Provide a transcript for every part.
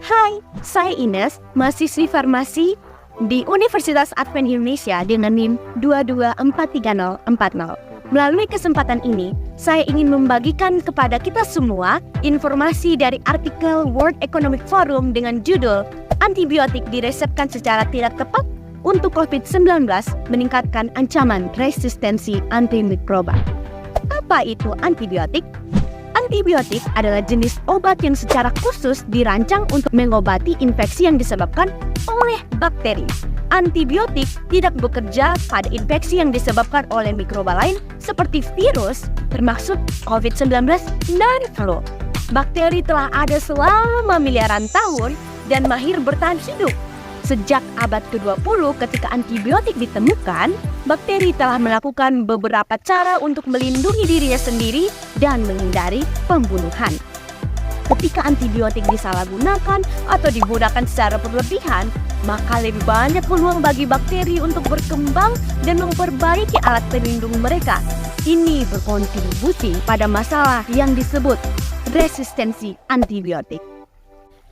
Hai, saya Ines, mahasiswi farmasi di Universitas Advent Indonesia dengan NIM 22434040. Melalui kesempatan ini, saya ingin membagikan kepada kita semua informasi dari artikel World Economic Forum dengan judul "Antibiotik diresepkan secara tidak tepat untuk COVID-19 meningkatkan ancaman resistensi antimikroba." Apa itu antibiotik? Antibiotik adalah jenis obat yang secara khusus dirancang untuk mengobati infeksi yang disebabkan oleh bakteri. Antibiotik tidak bekerja pada infeksi yang disebabkan oleh mikroba lain seperti virus, termasuk COVID-19 dan flu. Bakteri telah ada selama miliaran tahun dan mahir bertahan hidup. Sejak abad ke-20 ketika antibiotik ditemukan, bakteri telah melakukan beberapa cara untuk melindungi dirinya sendiri dan menghindari pembunuhan. Ketika antibiotik disalahgunakan atau digunakan secara berlebihan, maka lebih banyak peluang bagi bakteri untuk berkembang dan memperbaiki alat pelindung mereka. Ini berkontribusi pada masalah yang disebut resistensi antibiotik.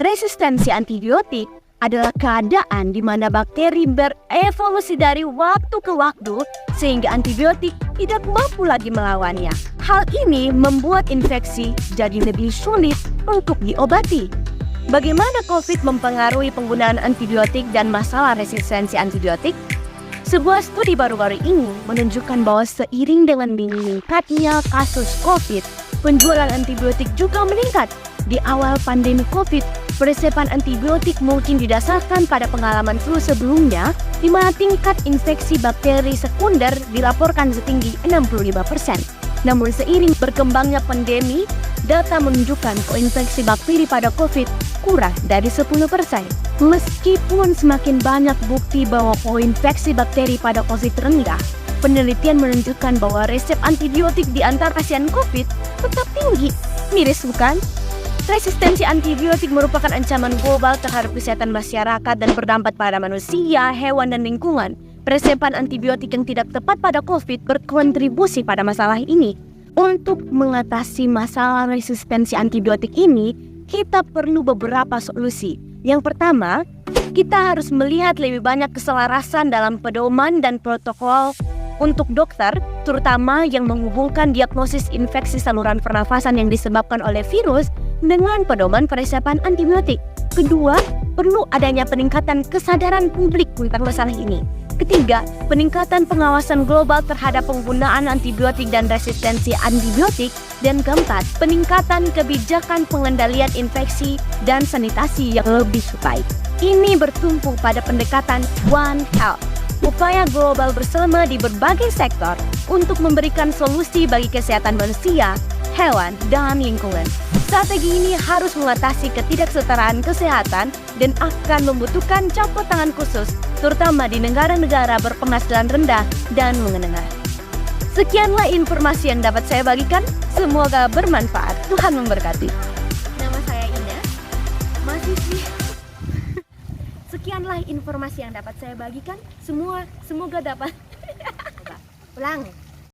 Resistensi antibiotik adalah keadaan di mana bakteri berevolusi dari waktu ke waktu sehingga antibiotik tidak mampu lagi melawannya. Hal ini membuat infeksi jadi lebih sulit untuk diobati. Bagaimana COVID mempengaruhi penggunaan antibiotik dan masalah resistensi antibiotik? Sebuah studi baru-baru ini menunjukkan bahwa seiring dengan meningkatnya kasus COVID, penjualan antibiotik juga meningkat. Di awal pandemi COVID, peresepan antibiotik mungkin didasarkan pada pengalaman flu sebelumnya, di mana tingkat infeksi bakteri sekunder dilaporkan setinggi 65%. Namun seiring berkembangnya pandemi, data menunjukkan koinfeksi bakteri pada COVID kurang dari 10%. Meskipun semakin banyak bukti bahwa koinfeksi bakteri pada COVID rendah, penelitian menunjukkan bahwa resep antibiotik di antara pasien COVID tetap tinggi. Miris bukan? Resistensi antibiotik merupakan ancaman global terhadap kesehatan masyarakat dan berdampak pada manusia, hewan, dan lingkungan. Peresepan antibiotik yang tidak tepat pada COVID berkontribusi pada masalah ini. Untuk mengatasi masalah resistensi antibiotik ini, kita perlu beberapa solusi. Yang pertama, kita harus melihat lebih banyak keselarasan dalam pedoman dan protokol untuk dokter, terutama yang menghubungkan diagnosis infeksi saluran pernafasan yang disebabkan oleh virus dengan pedoman peresepan antibiotik. Kedua, perlu adanya peningkatan kesadaran publik tentang masalah ini. Ketiga, peningkatan pengawasan global terhadap penggunaan antibiotik dan resistensi antibiotik. Dan keempat, peningkatan kebijakan pengendalian infeksi dan sanitasi yang lebih baik. Ini bertumpu pada pendekatan One Health, upaya global bersama di berbagai sektor untuk memberikan solusi bagi kesehatan manusia, hewan, dan lingkungan. Strategi ini harus mengatasi ketidaksetaraan kesehatan dan akan membutuhkan campur tangan khusus, terutama di negara-negara berpenghasilan rendah dan menengah. Sekianlah informasi yang dapat saya bagikan. Semoga bermanfaat. Tuhan memberkati. Nama saya Ina, mahasiswi. Sekianlah informasi yang dapat saya bagikan. Semoga dapat. Ulang.